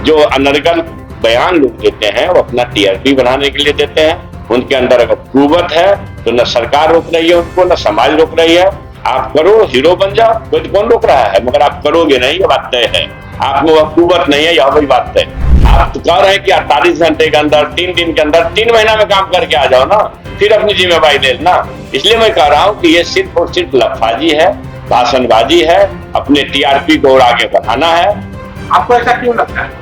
जो अनर्गल बयान लोग देते हैं वो अपना टीआरपी बढ़ाने के लिए देते हैं। उनके अंदर अगर कुवत है तो न सरकार रोक रही है उनको, न समाज रोक रही है। आप करो, हीरो बन जाओ, कोई कौन रोक रहा है, मगर आप करोगे नहीं, ये बात तय है। आप में वह कुवत नहीं है, यह वही बात तय। आप तो कह रहे हैं कि 48 घंटे के अंदर, 3 दिन के अंदर, 3 महीना में काम करके आ जाओ ना, फिर अपनी जिम्मेवारी ले लेना। इसलिए मैं कह रहा हूं कि ये सिर्फ और सिर्फ लफाजी है, भाषणबाजी है, अपने टीआरपी को और आगे बढ़ाना है। आपको ऐसा क्यों लगता है?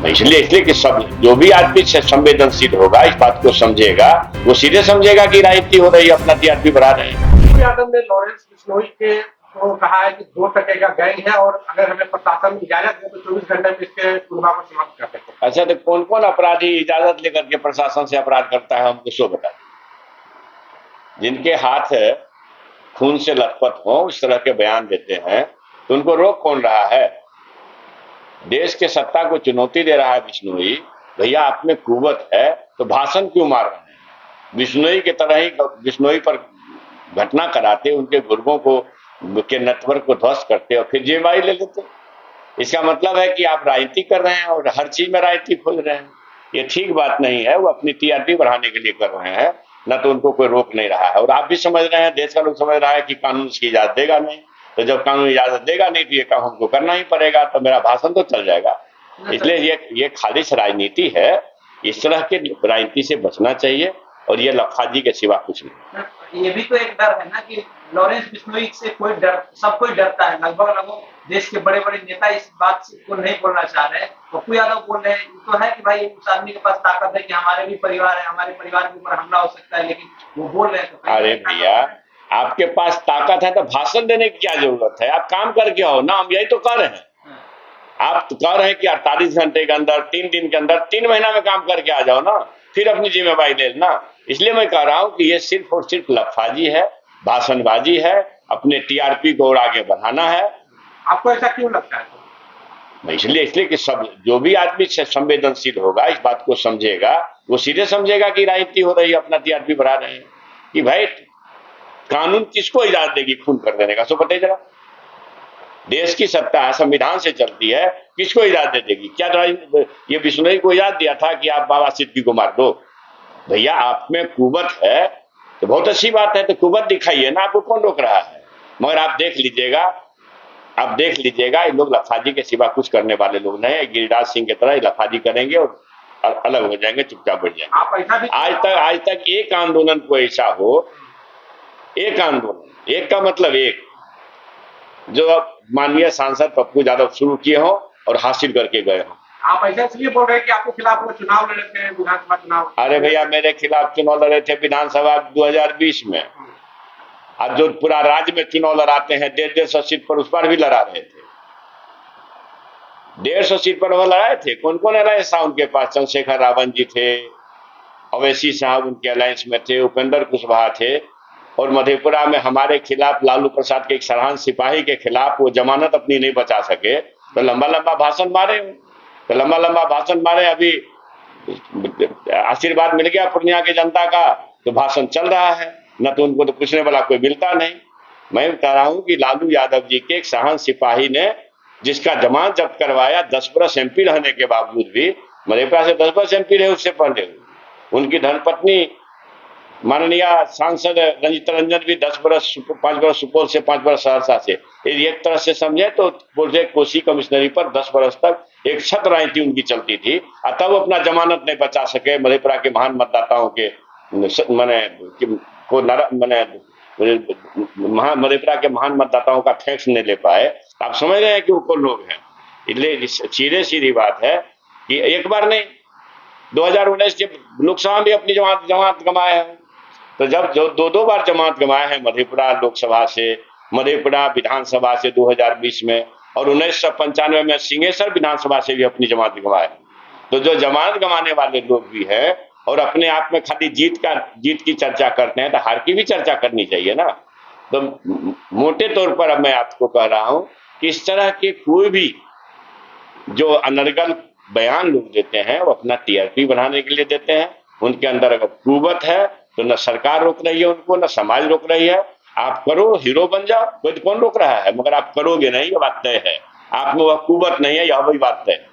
इसलिए कि सब जो भी आदमी संवेदनशील होगा, इस बात को समझेगा, वो सीधे समझेगा कि राजनीति हो रही है, अपना टीआरपी बढ़ा रहे हैं। पप्पू यादव ने लॉरेंस बिश्नोई के को कहा है कि 2 टके का गैंग है और अगर हमें प्रशासन इजाजत दे तो 24 घंटे में इसके गुनाह को समाप्त कर सकते हैं। अच्छा, तो कौन कौन अपराधी इजाजत लेकर के प्रशासन से अपराध करता है, हमको सो बता। जिनके हाथ खून से लथपथ हो, उस तरह के बयान देते हैं, तो उनको रोक कौन रहा है? देश के सत्ता को चुनौती दे रहा है बिश्नोई। भैया आप में कुवत है तो भाषण क्यों मार रहे हैं? बिश्नोई की तरह ही बिश्नोई पर घटना कराते, उनके गुर्गों को के नेटवर्क को ध्वस्त करते और फिर जिम्मेवारी ले लेते। इसका मतलब है कि आप राजनीति कर रहे हैं और हर चीज में राजनीति खोज रहे हैं। ये ठीक बात नहीं है। वो अपनी टीआरपी बढ़ाने के लिए कर रहे हैं, न तो उनको कोई रोक नहीं रहा है। और आप भी समझ रहे हैं, देश का लोग समझ रहा है कि कानून इसकी इजाजत देगा नहीं। तो जब कानून इजाजत देगा नहीं तो ये काम हमको करना ही पड़ेगा, तो मेरा भाषण तो चल जाएगा। इसलिए ये खालिश राजनीति है। इस तरह के राजनीति से बचना चाहिए और ये लफाजी के सिवा कुछ नहीं। ये भी तो एक डर है ना कि लॉरेंस बिश्नोई से सब कोई डरता है। लगभग देश के बड़े बड़े नेता इस बात को नहीं बोलना चाह रहे हैं। पप्पू यादव बोल रहे हैं तो है कि भाई उस आदमी के पास ताकत है कि हमारे भी परिवार है, हमारे परिवार के ऊपर हमला हो सकता है, लेकिन वो बोल रहे हैं तो अरे भैया, आपके पास ताकत है तो भाषण देने की क्या जरूरत है? आप काम करके आओ ना, हम यही तो कह रहे हैं। आप तो कह रहे हैं कि 48 घंटे के अंदर, 3 दिन के अंदर, 3 महीना में काम करके आ जाओ ना, फिर अपनी जिम्मेवारी ले लेना। इसलिए मैं कह रहा हूं कि ये सिर्फ और सिर्फ लफाजी है, भाषणबाजी है, अपने टीआरपी को और आगे बढ़ाना है। आपको ऐसा क्यों लगता है? इसलिए कि सब जो भी आदमी संवेदनशील होगा, इस बात को समझेगा, वो सीधे समझेगा कि राजनीति हो रही है, अपना टीआरपी बढ़ा रहे हैं। कि भाई कानून किसको इजाजत देगी खून कर देने का? सो बताइए जरा। देश की सत्ता संविधान से चलती है, किसको इजाजत देगी? क्या ये बिश्नोई को इजाजत दिया था कि आप बाबा सिद्दीकी को मार दो? भैया आप में कुवत है तो बहुत अच्छी बात है, तो कुवत दिखाइए ना, आपको कौन रोक रहा है? मगर आप देख लीजिएगा, इन लोग लफाजी के सिवा कुछ करने वाले लोग नहीं। गिरिराज सिंह की तरह लफाजी करेंगे और अलग हो जाएंगे, चुपचाप बढ़ जाएंगे। आज तक एक आंदोलन को ऐसा हो, एक आंदोलन, एक का मतलब एक, जो माननीय सांसद पप्पू यादव शुरू किए हो और हासिल करके गए हो। आप ऐसा इसलिए बोल रहे हैं कि आपके खिलाफ वो चुनाव लड़े थे, विधानसभा चुनाव? अरे भैया, मेरे खिलाफ चुनाव लड़े थे विधानसभा 2020 में। और जो पूरा राज्य में चुनाव लड़ाते हैं 150 सीट पर, उस पर भी लड़ा रहे थे। 150 सीट पर वो लड़ाए थे। कौन कौन अलायंस था उनके पास? चंद्रशेखर रावण जी थे, अवैसी साहब उनके अलायंस में थे, उपेंद्र कुशवाहा थे। और मधेपुरा में हमारे खिलाफ लालू प्रसाद के एक सरहान सिपाही के खिलाफ वो जमानत अपनी नहीं बचा सके, तो लंबा लंबा भाषण मारे। अभी आशीर्वाद मिल गया पूर्णिया की जनता का, तो भाषण चल रहा है, न तो उनको तो पूछने वाला कोई मिलता नहीं। मैं बता रहा हूं कि लालू यादव जी के एक सरहान सिपाही ने, जिसका जमानत जब्त करवाया, 10 बरस एमपी रहने के बावजूद भी, मधेपुरा से 10 बरस एमपी रहे, उससे पहले उनकी धर्मपत्नी माननीय सांसद रंजित रंजन भी 10 बरस, 5 बरस सुपौल से, 5 बरस सहरसा से। एक तरह से समझे तो बोलते कोसी कमिश्नरी पर 10 बरस तक एक छत राजनीति उनकी चलती थी, तब वो अपना जमानत नहीं बचा सके। मधेपुरा के महान मतदाताओं के मधेपुरा के महान मतदाताओं का टैक्स नहीं ले पाए। आप समझ रहे हैं कि वो कौन लोग हैं। इसलिए सीधी बात है कि एक बार नहीं, 2019 के लोकसभा में अपनी जमानत गंवाए हैं। तो जब जो 2 बार जमानत गंवाए हैं, मधेपुरा लोकसभा से, मधेपुरा विधानसभा से 2020 में, और 1995 में सिंहेश्वर विधानसभा से भी अपनी जमानत गंवाए। तो जो जमानत गंवाने वाले लोग भी हैं और अपने आप में खाली जीत की चर्चा करते हैं, तो हार की भी चर्चा करनी चाहिए ना। तो मोटे तौर पर अब मैं आपको कह रहा हूं कि इस तरह के कोई भी जो अनर्गल बयान लोग देते हैं, वो अपना टीआरपी बढ़ाने के लिए देते हैं। उनके अंदर अगर कुवत है तो न सरकार रोक रही है उनको, न समाज रोक रही है। आप करो, हीरो बन जाओ, कोई कौन रोक रहा है, मगर आप करोगे नहीं, ये बात तय है। आप में वह कुवत नहीं है, यह वही बात तय है।